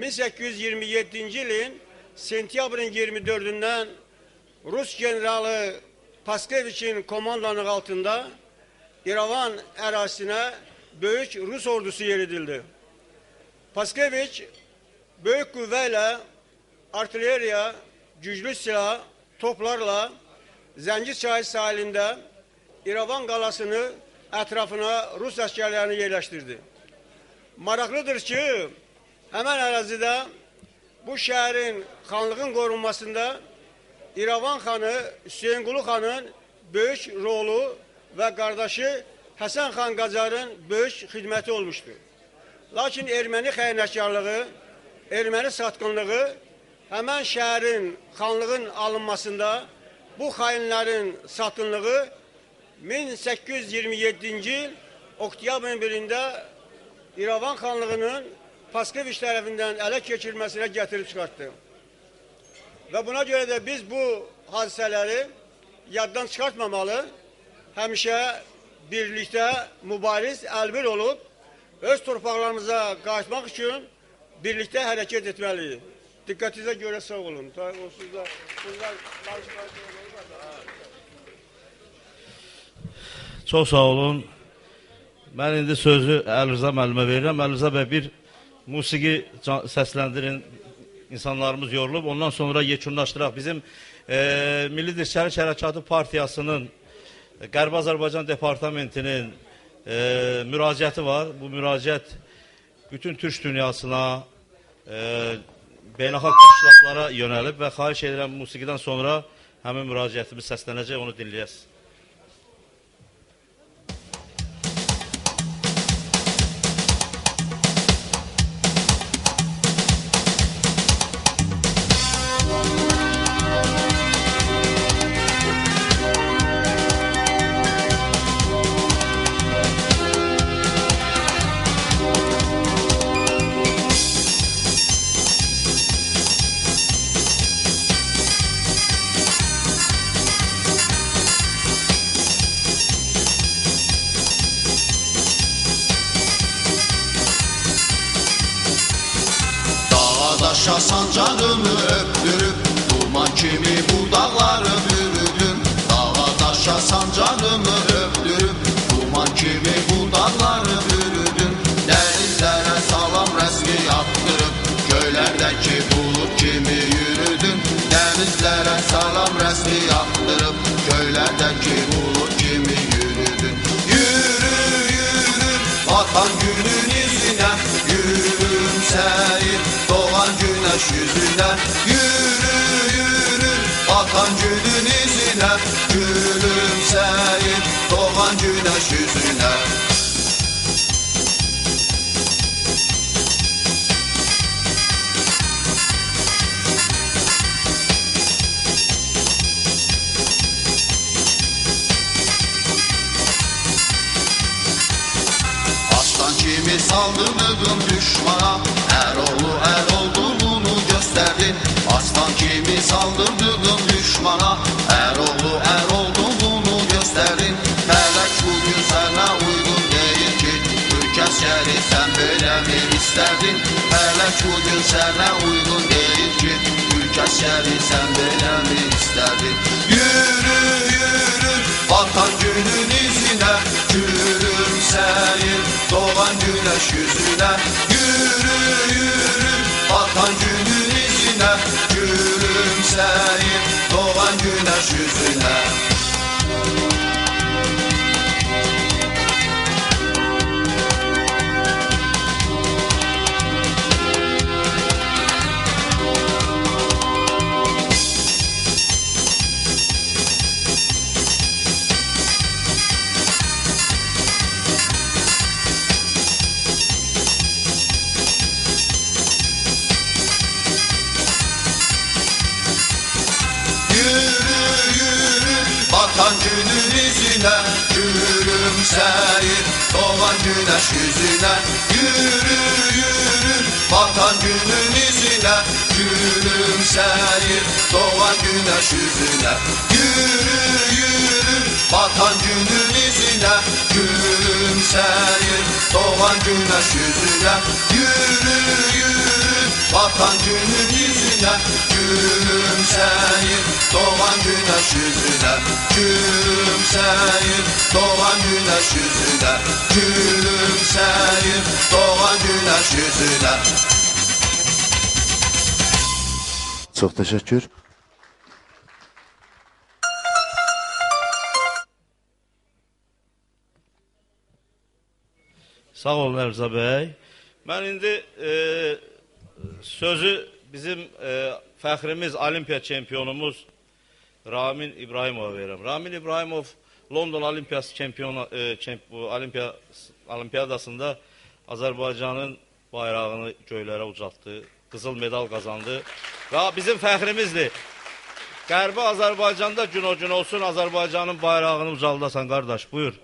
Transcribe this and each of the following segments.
1827 ilin sentyabrın 24'ünden Rus generalı Paskeviç'in komandanlığı altında İrəvan ərazisinə böyük Rus ordusu yeridildi. Paskeviç büyük qüvvə artilleriya, güclü silah, toplarla Zəngiz çayı sahilində İrəvan qalasını ətrafına Rus əsgərlərini yerləşdirdi. Maraqlıdır ki, hemen ərazidə bu şehrin xanlığın korunmasında İrəvan xanı Hüseynqulu xanın böyük rolu ve kardeşi Hasan xan Qacarın böyük xidməti olmuştur. Lakin erməni xəyanətkarlığı, erməni satqınlığı hemen şehrin xanlığın alınmasında bu xainlərin satqınlığı 1827 yıl oktyabrın 1'ində İrəvan xanlığının Paskeviç tarafından ele geçirilmesine getirip çıkarttı. Ve buna göre de biz bu hadiseleri yaddan çıkartmamalı, hemşe birlikte mübariz, elbir olup öz torpaqlarımıza qayıtmaq için birlikte hareket etmeliyiz. Dikkatinize göre sağ olun. Çok sağ olun. Ben indi sözü Əlirza müəllimə verirəm. Əlirza bəy bir musiqi səsləndirin. İnsanlarımız yorulub. Ondan sonra yekunlaşdıraq. Bizim Milli Dirçəliş Hərəkatı Partiyasının Qərbi Azərbaycan Departamentinin müraciəti var. Bu müraciət bütün Türk dünyasına, beynəlxalq təşkilatlara yönəlib və xahiş edirəm musiqiden sonra həmin müraciətimiz səslənəcək, onu dinləyəsiniz. Daşa sancağımı öptürüp duman kimi bu dağları bürüdüm. Dağa daşa sancağımı öptürüp duman kimi bu dağları bürüdüm. Denizlere salam resmi yaptırıp göylerdeki bulut kimi yürüdüm. Denizlere salam resmi yaptırıp göylerdeki bulut kimi yürüdüm. Yürü yürü vatan günün izine, yürümseyip doğan güneş yüzüne. Yürü yürü vatan günün izine, gülümseyip doğan güneş yüzüne. Aslan kimi saldırdın düşmana, Eroğlu er olduğunu gösterdin. Aslan kimi saldırdın düşmana, Eroğlu er olduğunu gösterdin. Felek bugün sana uygun değil ki, Türk askeri sen böyle mi isterdin? Felek bugün sana uygun değil ki, Türk askeri sen böyle mi isterdin? Yürü yürü vatan günün izine, gülümseyip doğan güneş yüzüne. Yürü yürü vatan günün izine, gülümseyip doğan güneş yüzüne. Vatan günün izine, gülümseyip doğan güneş yüzüne. Yürü yürü vatan günün izine, gülümseyip doğan güneş yüzüne. Yürü yürü vatan günün izine, gülümseyip doğan güneş yüzüne. Yürü yürü batan günün yüzüne, gülümseyir doğan güneş yüzüne, gülümseyir doğan güneş yüzüne, gülümseyir doğan güneş yüzüne. Çok teşekkür. Sağ olun Ərzə bəy. Mən indi sözü bizim fəxrimiz, olimpiya çempionumuz Ramin İbrahimova verirəm. Ramin İbrahimov London Olimpiyası çempionu, olimpiyadasında Azərbaycanın bayrağını göylərə ucaltdı, qızıl medal qazandı və bizim fəxrimizdir. Qərbi Azərbaycanda gün o gün olsun, Azərbaycanın bayrağını ucaldasan qardaş, buyur.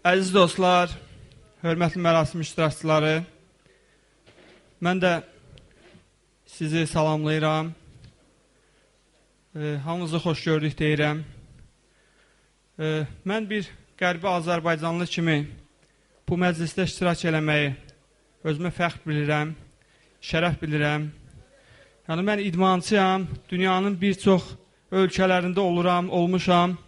Əziz dostlar, hörmətli mərasim iştirakçıları, mən də sizi salamlayıram, hamınızı xoş gördük deyirəm. Mən bir Qərbi Azərbaycanlı kimi bu məclisdə iştirak eləməyi özümə fəxr bilirəm, şərəf bilirəm. Yəni, mən idmançıyam, dünyanın bir çox ölkələrində olmuşam.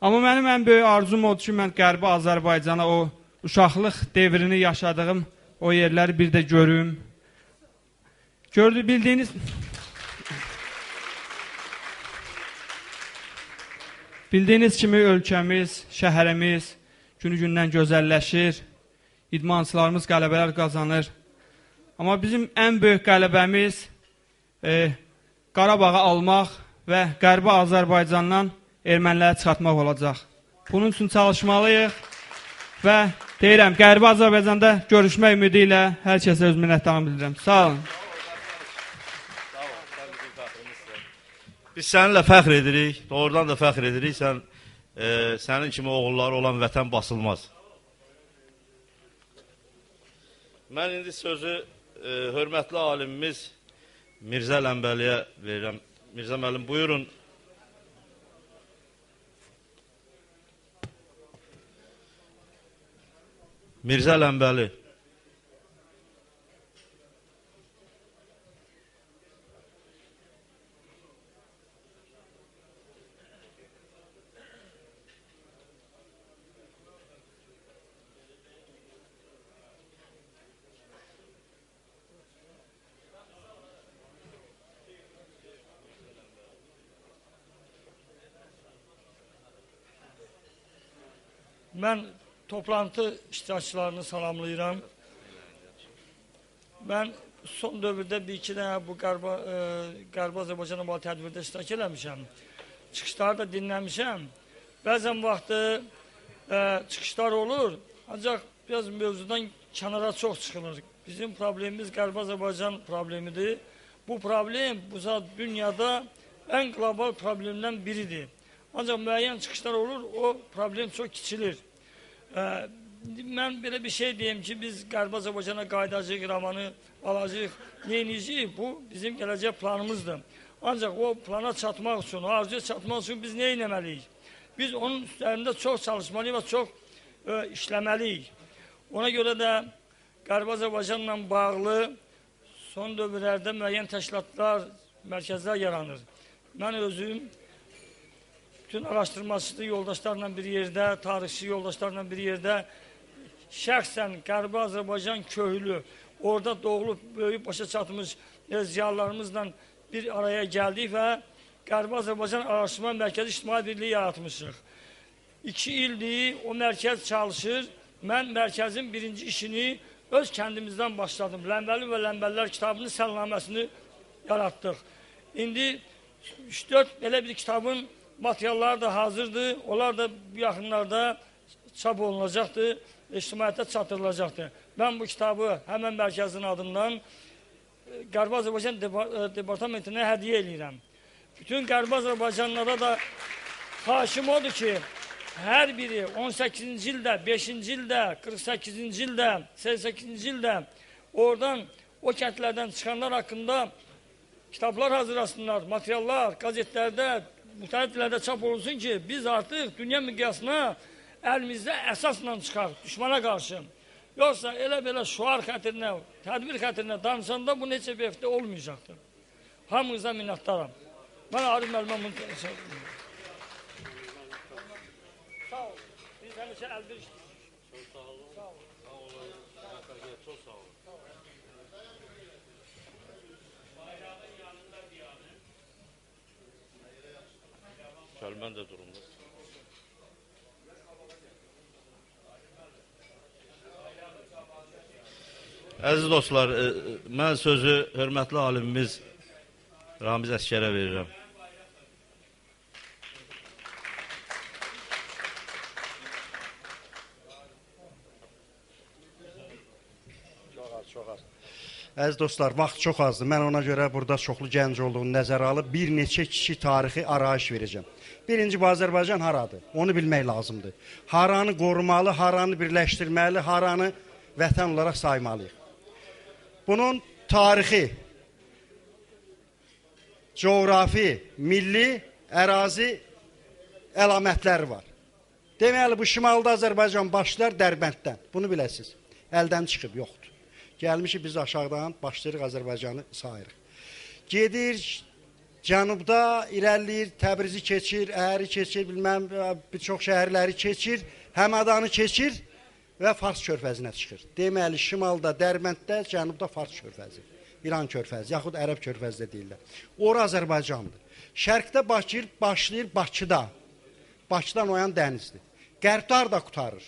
Amma mənim ən böyük arzum odur ki, mən Qərbi Azərbaycana o uşaqlıq devrini yaşadığım o yerləri bir də görüm. Bildiyiniz kimi ölkəmiz, şəhərimiz günü-gündən gözəlləşir, idmançılarımız qələbələr qazanır. Amma bizim ən böyük qələbəmiz Qarabağı almaq və Qərbi Azərbaycandan erməniləri çıxartmaq olacaq. Bunun üçün çalışmalıyıq və deyirəm, Qərbi Azərbaycanda görüşmək ümidi ilə hər kəsə öz minnətdarlığımı bildirirəm. Sağ olun. Biz səninlə fəxr edirik, doğrudan da fəxr edirik. Sənin kimi oğulları olan vətən basılmaz. Mən indi sözü hörmətli alimimiz Mirzə Ləmbəliyə verirəm. Mirzə müəllim, buyurun. Mirzə Ləmbəli. Mən toplantı iştirakçılarını salamlayıram. Mən son dövrdə bir-iki dənə bu Qərbi Azərbaycan Amalı tədbirdə iştirak eləmişəm. Çıxışları da dinləmişəm. Bəzən vaxtı çıxışlar olur, ancaq biraz mövzudan kənara çox çıxılır. Bizim problemimiz Qərbi Azərbaycan problemidir. Bu problem bu dünyada ən qlobal problemdən biridir. Ancaq müəyyən çıxışlar olur, o problem çox kiçilir. Mən belə bir şey deyim ki, biz Qərbi Azərbaycana qayıdacaq, İrəvanı alacaq, neyinəcəyik? Bu bizim gələcək planımızdır. Ancaq o plana çatmaq üçün, o arzuya çatmaq üçün biz nə etməliyik? Biz onun üzərində çox çalışmalıyıq və çox işləməliyik. Ona görə də Qərbi Azərbaycanla bağlı son dövrlərdə müəyyən təşkilatlar, mərkəzlər yaranır. Mən özüm bütün araşdırmacı yoldaşlarla bir yerdə, tarixçi yoldaşlarla bir yerdə şəxsən Qərbi Azərbaycan köhlü, orada doğulub, böyüyüb başa çatmış ziyalılarımızla bir araya gəldik və Qərbi Azərbaycan Araşdırma Mərkəzi İctimai Birliyi yaratmışıq. 2 ildir o mərkəz çalışır. Mən mərkəzin birinci işini öz kəndimizdən başladım. Ləmbəli və Ləmbəlilər kitabının səlnaməsini yaratdıq. İndi 3-4 belə bir kitabın materialları da hazırdır. Onlar da bu yaxınlarda çap olunacaqdır, ictimaiyyətə çatdırılacaqdır. Mən bu kitabı həmən mərkəzin adından Qərbi Azərbaycan Departamentinə hədiyyə edirəm. Bütün Qərbi Azərbaycanlara da xahişim odur ki, hər biri 18-ci ildə, 5-ci ildə, 48-ci ildə, 88-ci ildə oradan, o kəndlərdən çıxanlar haqqında kitablar hazırlasınlar, materiallar, gazetlərdə, müxtəlif dillərdə çap olunsun ki, biz artıq dünya miqyasına əlimizdə əsasla çıxaq düşmana qarşı. Yoxsa elə belə şuar xətrinə, tədbir xətrinə danışanda bu neçə bir həftə olmayacaqdır. Hamınıza minnətdaram. Mən Arif müəllimə bunu təşəkkür. Sağ ol. Biz həmişə əlbir işləyirik. Çox sağ olun. Sağ olun. Sağ olun. Çox sağ olun. Gəlmən də durumda. Əziz dostlar, mən sözü hörmətli alimimiz Ramiz Əskərə verirəm. Çox az. Əziz dostlar, vaxt çox azdır. Mən ona görə burada çoxlu gənc olduğunu nəzərə alıb bir neçə kişi tarixi arayış verəcəm. Birinci, bu Azərbaycan haradır? Onu bilmək lazımdır. Haranı qorumalı, haranı birləşdirməli, haranı vətən olaraq saymalıyıq. Bunun tarixi, coğrafi, milli, ərazi əlamətləri var. Deməli, bu şimalda Azərbaycan başlar Dərbənddən. Bunu biləsiniz. Əldən çıxıb, yoxdur. Gəlmişik biz aşağıdan, başlayırıq Azərbaycanı sayırıq. Gedir, cənubda irəliləyir, Təbrizi keçir, Əhəri keçir, bilməm, bir çox şəhərləri keçir, Həmədanı keçir və Fars körfəzinə çıxır. Deməli, şimalda Dərbənddə, cənubda Fars körfəzi, İran körfəzi, yaxud Ərəb körfəzi də deyirlər. Ora Azərbaycandır. Şərqdə başlayır Bakıda. Bakıdan oyan dənizdir. Qərbdar da qutarır.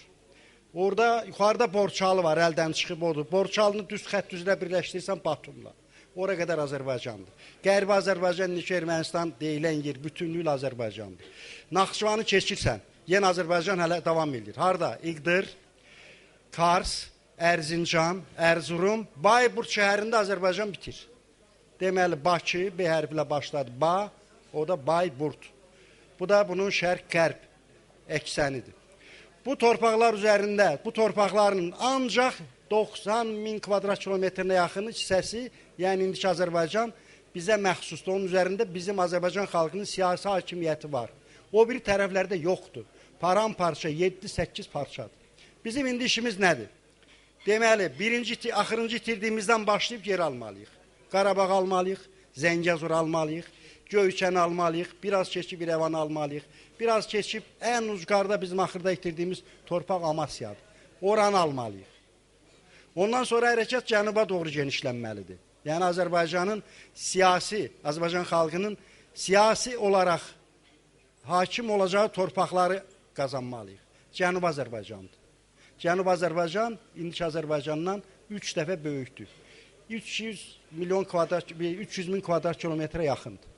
Orada yuxarıda Borçalı var, əldən çıxıb odur. Borçalını düz xətt düzlə birləşdirirsən Batumla. Ora qədər Azərbaycandır. Qərbi Azərbaycan, indiki Ermənistan deyilən yer bütünlüklə Azərbaycandır. Naxçıvanı keçirsən, yenə Azərbaycan hələ davam edir. Harada? İqdır, Kars, Ərzincan, Ərzurum, Bayburt şəhərində Azərbaycan bitir. Deməli, Bakı, B hərfilə başladı. Ba, o da Bayburt. Bu da bunun şərq-qərb əksənidir. Bu torpaqlar üzərində, bu torpaqların ancaq 90.000 kvadrat kilometrinə yaxın hissəsi, yəni indiki Azərbaycan bizə məxsusdur. Onun üzərində bizim Azərbaycan xalqının siyasi hakimiyyəti var. O biri tərəflərdə yoxdur. Paramparça, 7-8 parçadır. Bizim indi işimiz nədir? Deməli, axırıncı itirdiyimizdən başlayıb yer almalıyıq. Qarabağ almalıyıq, Zəngəzur almalıyıq, Göyçəni almalıyıq, biraz keçib İrəvanı almalıyıq. Biraz keçib ən ucqarda bizim axırda itirdiyimiz torpaq Amasyadır. Oranı almalıyıq. Ondan sonra hərəkət cənuba doğru genişlənməlidir. Yəni Azərbaycanın Azərbaycan xalqının siyasi olaraq hakim olacağı torpaqları qazanmalıyıq. Cənub Azərbaycandır. Cənub Azərbaycan indiki Azərbaycandan 3 dəfə böyükdür. 300 min kvadrat kilometrə yaxındır.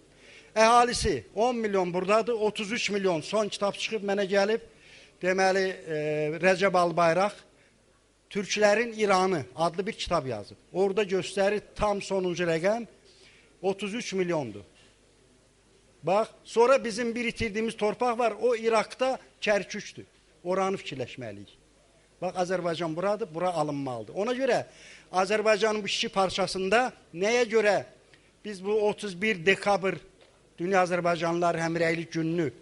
Əhalisi 10 milyon buradadır, 33 milyon son kitab çıxıb mənə gəlib. Deməli, Rəcəb Albayraq Türklərin İranı adlı bir kitab yazıb. Orada göstərir tam sonuncu rəqəm 33 milyondur. Bax, sonra bizim bir itirdiyimiz torpaq var, o İraqda Kərkükdür. Oranı fikirləşməliyik. Bax, Azərbaycan buradır, bura alınmalıdır. Ona görə Azərbaycanın bu iki parçasında nəyə görə biz bu 31 dekabr Dünya Azərbaycanlıları Həmrəylik gününü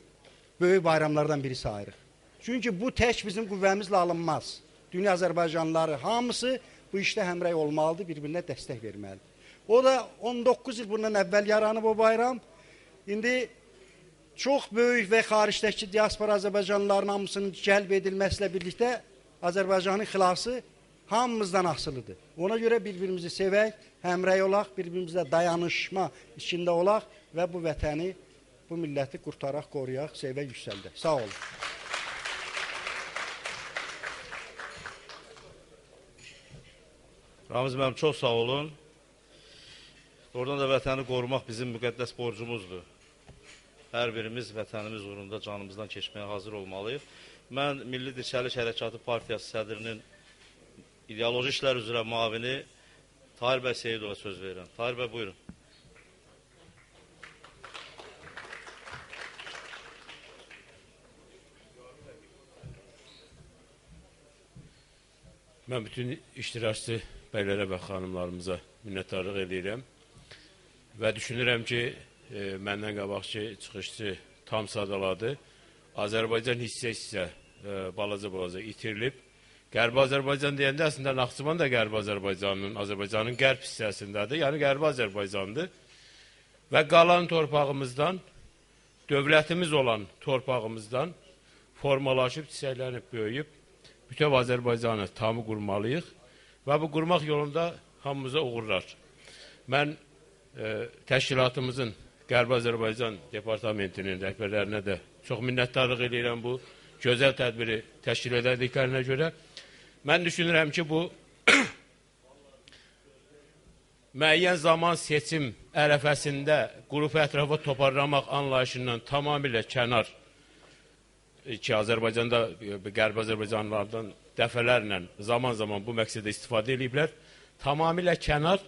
böyük bayramlardan biri sayırıq. Çünki bu tək bizim qüvvəmizlə alınmaz. Dünya Azərbaycanlıları hamısı bu işdə həmrəy olmalıdır, bir-birinə dəstək verməlidir. O da 19 il bundan əvvəl yaranıb o bayram. İndi çox böyük və xaricdəki diaspora Azərbaycanlıların hamısının cəlb edilməsilə birlikdə Azərbaycanın xilası hamımızdan asılıdır. Ona görə bir-birimizi sevək, həmrəy olaq, bir-birimizlə dayanışma içində olaq və bu vətəni, bu milləti qurtaraq, qoruyaq, sevək, yüksəldək. Sağ olun. Ramiz müəllim, çox sağ olun. Oradan da vətəni qorumaq bizim müqəddəs borcumuzdur. Hər birimiz vətənimiz uğrunda canımızdan keçməyə hazır olmalıyıq. Mən Milli Dirçəliş Hərəkatı Partiyası sədrinin ideoloji işlər üzrə müavini Tahir bəy Seyidova söz verirəm. Tahir bəy, buyurun. Mən bütün iştirakçı bəylərə və xanımlarımıza minnətdarlıq edirəm. və düşünürəm ki, məndən qabaqçı çıxışçı tam sadaladı. Azərbaycan hissə balaca itirilib. Qərbi Azərbaycan deyəndə əslində Naxçıvan da Qərbi Azərbaycanın qərb hissəsindədir, yəni Qərbi Azərbaycandır. Və qalan torpağımızdan, dövlətimiz olan torpağımızdan formalaşıb, çiçəklənib, böyüyüb, bütöv Azərbaycanı tamı qurmalıyıq və bu qurmaq yolunda hamımıza uğurlar. Mən təşkilatımızın Qərbi Azərbaycan Departamentinin rəhbərlərinə də çox minnətdarlıq edirəm bu gözəl tədbiri təşkil edildiklərinə görə. Mən düşünürəm ki, bu müəyyən zaman seçim ərəfəsində qrupu ətrafa toparlamaq anlayışından tamamilə kənar ki, Azərbaycanda, Qərbi Azərbaycanlılardan dəfələrlə zaman bu məqsədə istifadə ediblər. Tamamilə kənar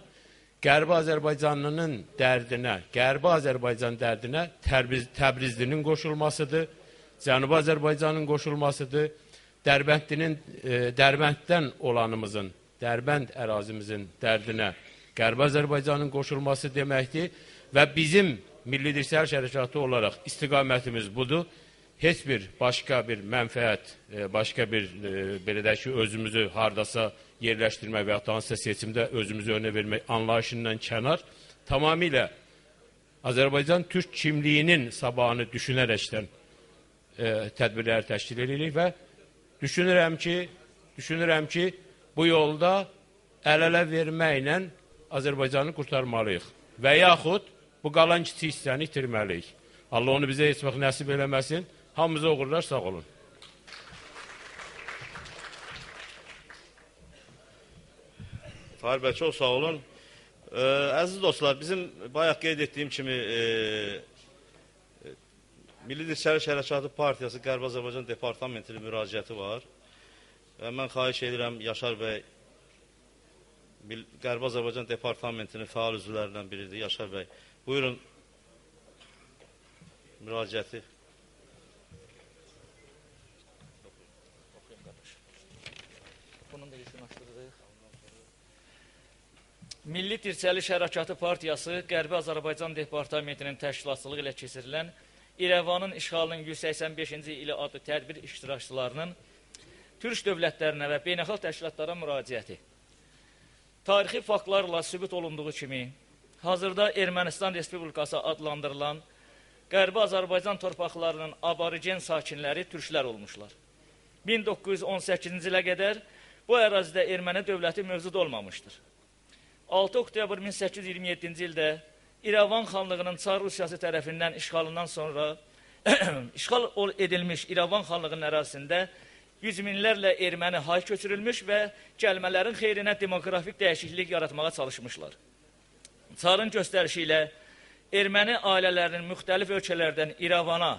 Qərbi Azərbaycanlının dərdinə, Qərbi Azərbaycan dərdinə Təbrizlinin qoşulmasıdır, Cənubi Azərbaycanın qoşulmasıdır, Dərbənddən olanımızın, Dərbənd ərazimizin dərdinə Qərbi Azərbaycanın qoşulması deməkdir və bizim Milli Dirsəliş Hərəkatı olaraq istiqamətimiz budur. Heç bir başqa bir mənfəət, başqa bir belə də ki, özümüzü hardasa yerləşdirmək və ya hansısa seçimdə özümüzü önə vermək anlayışından kənar, tamamilə Azərbaycan Türk kimliyinin sabahını düşünərəkdən tədbirləri təşkil edirik və düşünürəm ki, bu yolda əl-ələ verməklə Azərbaycanı qurtarmalıyıq və yaxud bu qalan kiçik hissəni itirməliyik. Allah onu bizə heç vaxt nəsib eləməsin. Hamımıza uğurlar, sağ olun. Fahir bəy, çox sağ olun. Əziz dostlar, bizim bayaq qeyd etdiyim kimi Milli Dirsəliş Hərəkatı Partiyası Qərbi Azərbaycan Departamentinin müraciəti var. Mən xahiş edirəm Yaşar bəy, Qərbi Azərbaycan Departamentinin fəal üzvlərindən biridir. Yaşar bəy, buyurun müraciəti. Milli Dirsəliş Hərəkatı Partiyası Qərbi Azərbaycan Departamentinin təşkilatçılığı ilə keçirilən İrəvanın işğalının 185-ci ili adlı tədbir iştirakçılarının Türk dövlətlərinə və beynəlxalq təşkilatlara müraciəti. Tarixi faktlarla sübut olunduğu kimi, hazırda Ermənistan Respublikası adlandırılan Qərbi Azərbaycan torpaqlarının aborigen sakinləri türklər olmuşlar. 1918-ci ilə qədər bu ərazidə erməni dövləti mövcud olmamışdır. 6 oktyabr 1827-ci ildə İrəvan xanlığının Çar Rusiyası tərəfindən işğalından sonra işğal edilmiş İrəvan xanlığının ərazisində yüz minlərlə erməni hay köçürülmüş və gəlmələrin xeyrinə demografik dəyişiklik yaratmağa çalışmışlar. Çarın göstərişi ilə erməni ailələrinin müxtəlif ölkələrdən İrəvana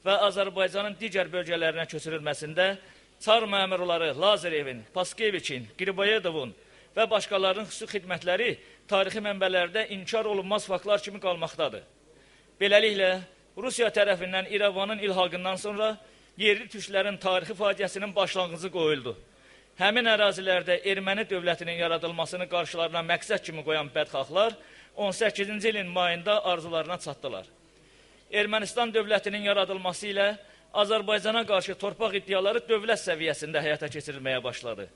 və Azərbaycanın digər bölgələrinə köçürülməsində Çar məmurları Lazarevin, Paskeviçin, Qriboyedovun və başqalarının xüsusi xidmətləri tarixi mənbələrdə inkar olunmaz faktlar kimi qalmaqdadır. Beləliklə, Rusiya tərəfindən İrəvanın ilhaqından sonra yerli türklərin tarixi faciəsinin başlanğıcı qoyuldu. Həmin ərazilərdə erməni dövlətinin yaradılmasını qarşılarına məqsəd kimi qoyan bədxahlar 18-ci ilin mayında arzularına çatdılar. Ermənistan dövlətinin yaradılması ilə Azərbaycana qarşı torpaq iddiaları dövlət səviyyəsində həyata keçirilməyə başladı.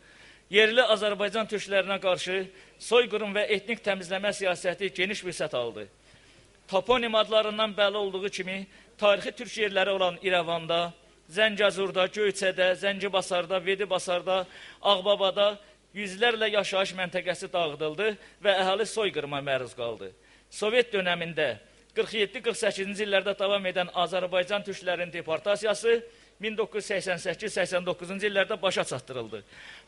Yerli Azərbaycan türklərinə qarşı soyqırım və etnik təmizləmə siyasəti geniş vüsət aldı. Toponim adlarından bəlli olduğu kimi, tarixi türk yerləri olan İrəvanda, Zəngəzurda, Göyçədə, Zəngibasarda, Vedibasarda, Ağbabada yüzlərlə yaşayış məntəqəsi dağıdıldı və əhali soyqırıma məruz qaldı. Sovet dönəmində 47-48-ci illərdə davam edən Azərbaycan türklərinin deportasiyası 1988-89-cu illərdə başa çatdırıldı.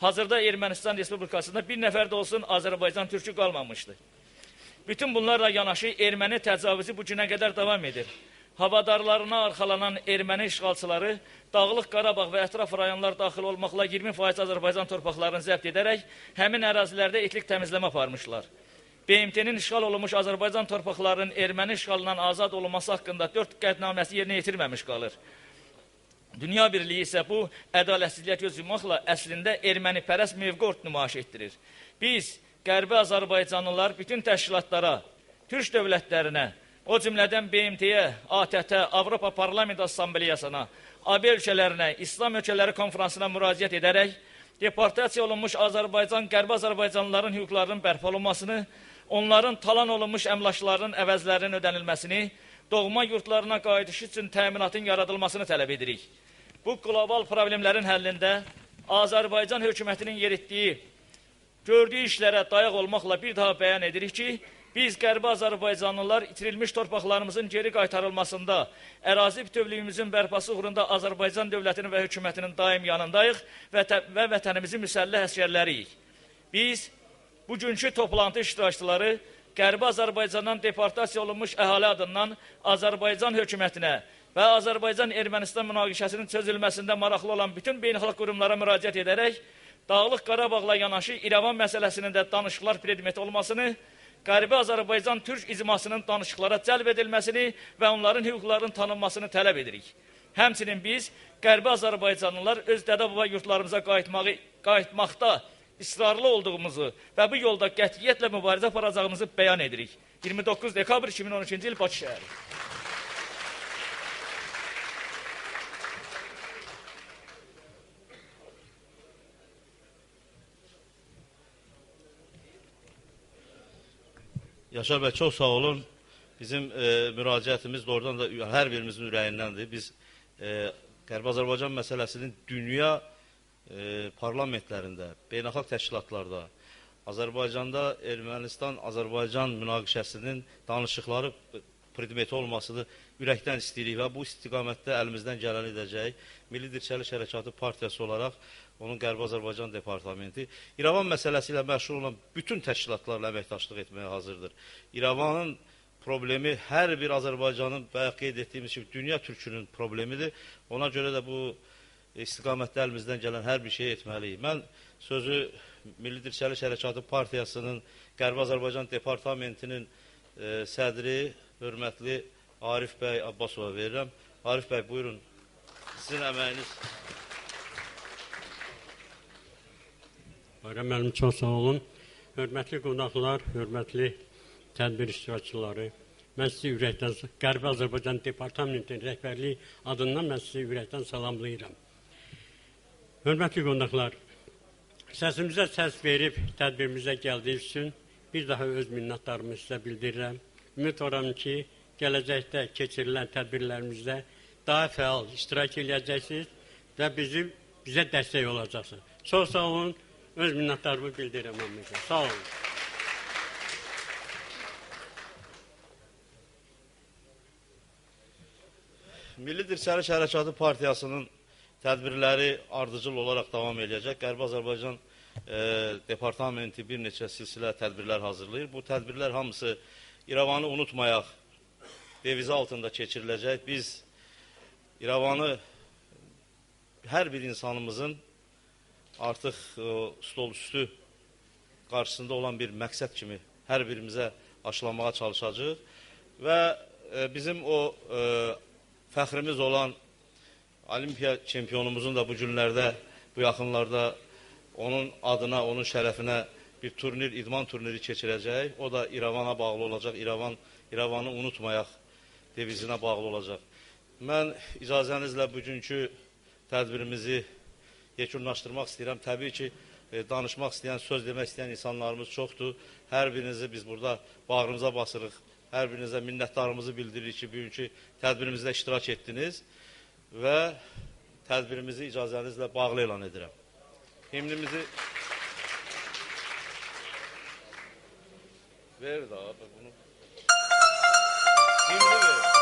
Hazırda Ermənistan Respublikasında bir nəfər də olsun Azərbaycan türkü qalmamışdı. Bütün bunlarla yanaşı erməni təcavüzü bu günə qədər davam edir. Havadarlarına arxalanan erməni işğalçıları Dağlıq Qarabağ və ətraf rayonlar daxil olmaqla 20% Azərbaycan torpaqlarını zəbt edərək həmin ərazilərdə etnik təmizləmə aparmışlar. BMT-nin işğal olunmuş Azərbaycan torpaqlarının erməni işğalından azad olunması haqqında 4 qətnaməsi yerinə yetirməmiş qalır. Dünya Birliyi isə bu ədalətsizliyə göz yummaqla əslində erməni pərəst mövqe nümayiş etdirir. Biz, Qərbi Azərbaycanlılar bütün təşkilatlara, Türk dövlətlərinə, o cümlədən BMT-yə, ATƏT-ə, Avropa Parlament Assambleyasına, AB ölkələrinə, İslam ölkələri konferansına müraciət edərək, deportasiya olunmuş Azərbaycan, Qərbi Azərbaycanlıların hüquqlarının bərpa olunmasını, onların talan olunmuş əmlaklarının əvəzlərinin ödənilməsini, doğma yurtlarına qayıdışı üçün təminatın yaradılmasını tələb edirik. Bu qlobal problemlərin həllində Azərbaycan hökumətinin yeritdiyi, gördüyü işlərə dayaq olmaqla bir daha bəyan edirik ki, biz Qərbi Azərbaycanlılar itirilmiş torpaqlarımızın geri qaytarılmasında, ərazi bütövlüyümüzün bərpası uğrunda Azərbaycan dövlətinin və hökumətinin daim yanındayıq və vətənimizin müsəlləh əsgərləriyik. Biz bugünkü toplantı iştirakçıları Qərbi Azərbaycandan deportasiya olunmuş əhali adından Azərbaycan hökumətinə və Azərbaycan-Ermənistan münaqişəsinin çözülməsində maraqlı olan bütün beynəlxalq qurumlara müraciət edərək, Dağlıq Qarabağla yanaşı İrəvan məsələsinin də danışıqlar predmeti olmasını, Qərbi Azərbaycan Türk icmasının danışıqlara cəlb edilməsini və onların hüquqlarının tanınmasını tələb edirik. Həmçinin biz Qərbi Azərbaycanlılar öz dədə-baba yurtlarımıza qayıtmaqda israrlı olduğumuzu və bu yolda qətiyyətlə mübarizə aparacağımızı bəyan edirik. 29 dekabr 2013-cü il Bakı şəhəri. Yaşar bəy, çox sağ olun. Bizim müraciətimiz doğrudan da hər birimizin ürəyindəndir. Biz Qərbi Azərbaycan məsələsinin dünya parlamentlərində, beynəlxalq təşkilatlarda, Azərbaycanda Ermənistan-Azərbaycan münaqişəsinin danışıqları predmeti olmasını ürəkdən istəyirik və bu istiqamətdə əlimizdən gələn edəcək. Milli Dirçəliş Hərəkatı Partiyası olaraq onun Qərbi Azərbaycan Departamenti İrəvan məsələsi ilə məşğul olan bütün təşkilatlarla əməkdaşlıq etməyə hazırdır. İrəvanın problemi hər bir Azərbaycanın bayaq qeyd etdiyimiz kimi dünya türkünün problemidir. Ona görə də bu istiqamətdə əlimizdən gələn hər bir şey etməliyik. Mən sözü Milli Dirçəliş Hərəkatı Partiyasının Qərbi Azərbaycan Departamentinin sədri, hörmətli Arif bəy Abbasova verirəm. Arif bəy, buyurun. Sizin əməyiniz. Bayram müəllim, çox sağ olun. Hörmətli qonaqlar, hörmətli tədbir iştirakçıları, mən sizi ürəkdən, Qərbi Azərbaycan Departamentinin rəhbərliyi adından mən sizi ürəkdən salamlayıram. Hörmətli qonaqlar, səsimizə səs verib tədbirimizə gəldiyi üçün bir daha öz minnətdarımı sizə bildirirəm. Ümid oram ki, gələcəkdə keçirilən tədbirlərimizdə daha fəal iştirak edəcəksiniz və bizə dəstək olacaqsınız. Çox sağ olun, öz minnətdarımı bildirirəm. Sağ olun. Milli Dirçəliş Hərəkatı Partiyasının tədbirləri ardıcıl olaraq davam edəcək. Qərbi Azərbaycan Departamenti bir neçə silsilə tədbirlər hazırlayır. Bu tədbirlər hamısı İrəvanı unutmayaq devizi altında keçiriləcək. Biz İrəvanı hər bir insanımızın artıq stol üstü qarşısında olan bir məqsəd kimi hər birimizə aşılamağa çalışacağıq. Və bizim o fəxrimiz olan Olimpiya çempionumuzun da bu günlərdə, bu yaxınlarda onun adına, onun şərəfinə bir turnir, idman turniri keçirəcək. O da İrəvana bağlı olacaq. İrəvanı unutmayaq devizinə bağlı olacaq. Mən icazənizlə bugünkü tədbirimizi yekunlaşdırmaq istəyirəm. Təbii ki, danışmaq istəyən, söz demək istəyən insanlarımız çoxdur. Hər birinizi biz burada bağrımıza basırıq. Hər birinizə minnətdarımızı bildiririk ki, bugünkü tədbirimizdə iştirak etdiniz və tədbirimizi icazənizlə bağlı elan edirəm. Himnimizi ver daha bunu. Himni ver.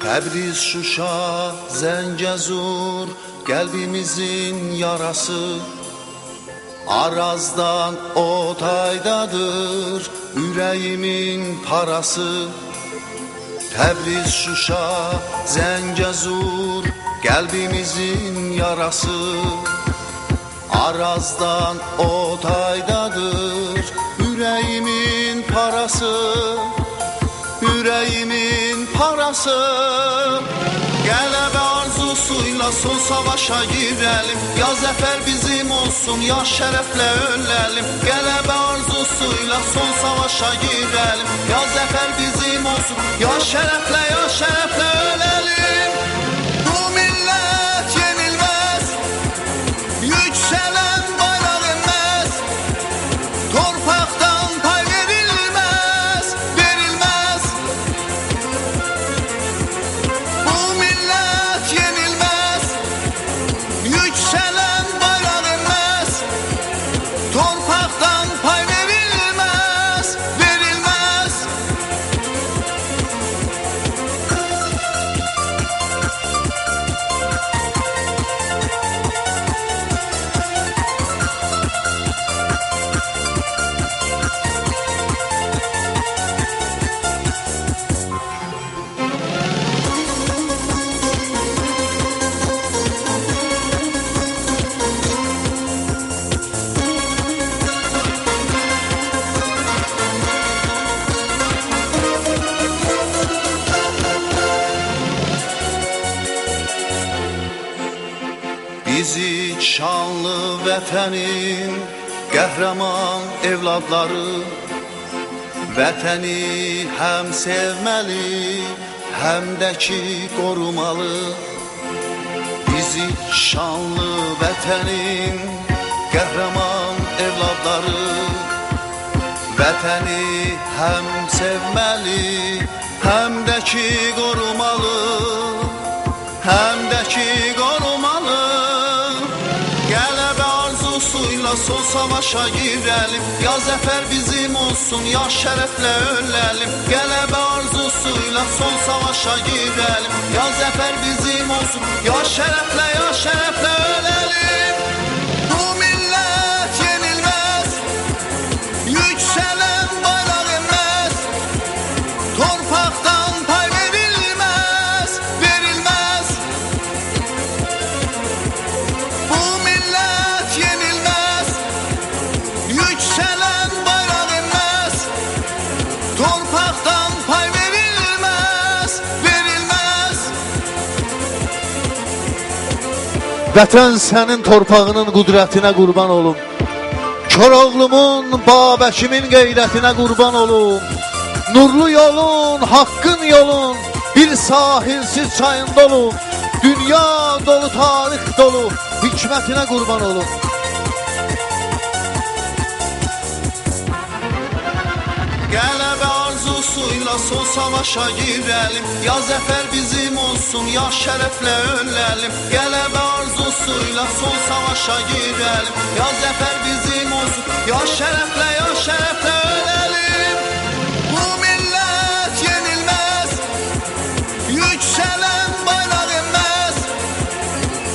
Təbriz, Şuşa, Zəngəzur, qəlbimizin yarası. Arazdan Otaydadır, ürəyimin parası. Təbriz, Şuşa, Zəngəzur, qəlbimizin yarası. Arazdan Otaydadır, ürəyimin parası. Yüreğimin parası. Qələbə arzusuyla son savaşa girelim. Ya zəfər bizim olsun, ya şərəflə öləlim. Qələbə arzusuyla son savaşa girelim. Ya zəfər bizim olsun, ya şərəflə öləlim. Bu millət yenilməz, yüksələn bayraq enməz. Torpaqdan pay verilməz. Bu millət yenilməz, yüksələn bayraq enməz. Torpaqdan pay verilməz. Bizi şanlı vətənin qəhrəman evladları. Vətəni həm sevməli, həm də ki qorumalı. Bizi şanlı vətənin qəhrəman evladları. Vətəni həm sevməli, həm də ki qorumalı. Həm də ki qorumalı. Qələbə arzusuyla son savaşa girelim. Ya zəfər bizim olsun, ya şərəflə öləlim. Qələbə arzusuyla son savaşa girelim. Ya zəfər bizim olsun, ya şərəflə öləlim. Bu millət yenilməz, yüksələn bayraq enməz. Torpaqdan pay verilməz. Bu millət yenilməz, yüksələn bayraq enməz. Torpaqdan pay verilməz. Vətən sənin torpağının qüdrətinə qurban olum. Koroğlumun, Babəkimin qeyrətinə qurban olum. Nurlu yolun, haqqın yolun, bir sahilsiz çayında olum. Dünya dolu, tarix dolu, hikmətinə qurban olum. Qələbə arzusuyla son savaşa girelim. Ya zəfər bizim olsun, ya şərəflə öləlim. Qələbə arzusuyla son savaşa girelim. Ya zəfər bizim olsun, ya şərəflə öləlim. Bu millət yenilməz, yüksələn bayraq enməz.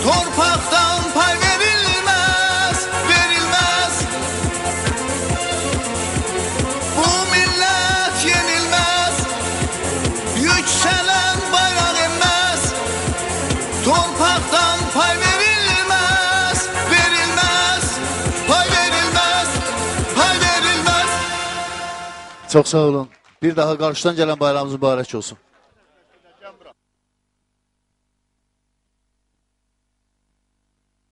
Torpaqdan pay verilməz. Bu millət yenilməz, yüksələn bayraq enməz. Torpaqdan pay verilməz. Pay verilməz. Çox sağ olun. Bir daha qarşıdan gələn bayramımız mübarək olsun.